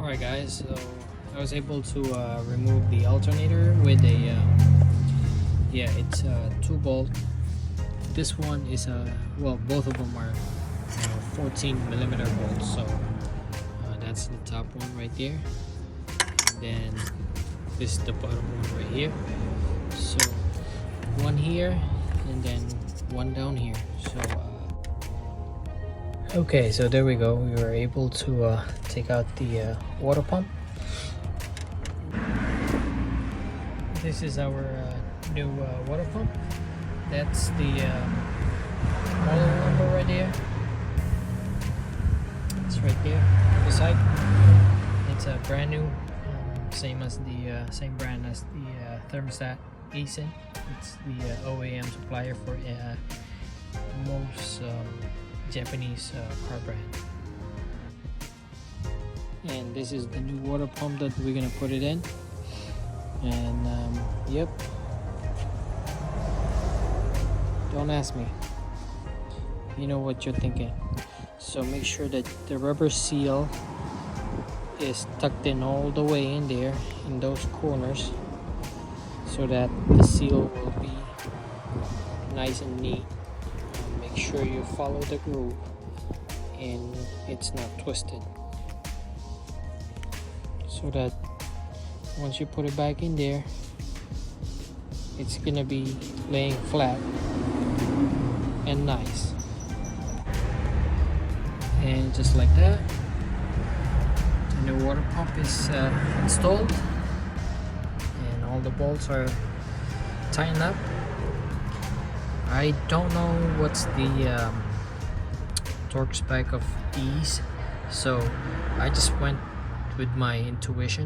Alright guys, so I was able to remove the alternator with a it's a 2 bolt. This one is well, both of them are 14mm bolts, so that's the top one right there, and then this is the bottom one right here. So one here and then one down here. So okay, so there we go. We were able to take out the water pump. This is our new water pump. That's the model number right there. It's right there on the side. It's a brand new, same as the same brand as the thermostat Aisin. It's the OEM supplier for most Japanese car brand. And this is the new water pump that we're gonna put it in. And yep, don't ask me, you know what you're thinking. So make sure that the rubber seal is tucked in all the way in there in those corners, so that the seal will be nice and neat. Make sure you follow the groove and it's not twisted, so that once you put it back in there, it's gonna be laying flat and nice. And just like that, the new water pump is installed, and all the bolts are tightened up. I don't know what's the torque spec of these, so I just went with my intuition.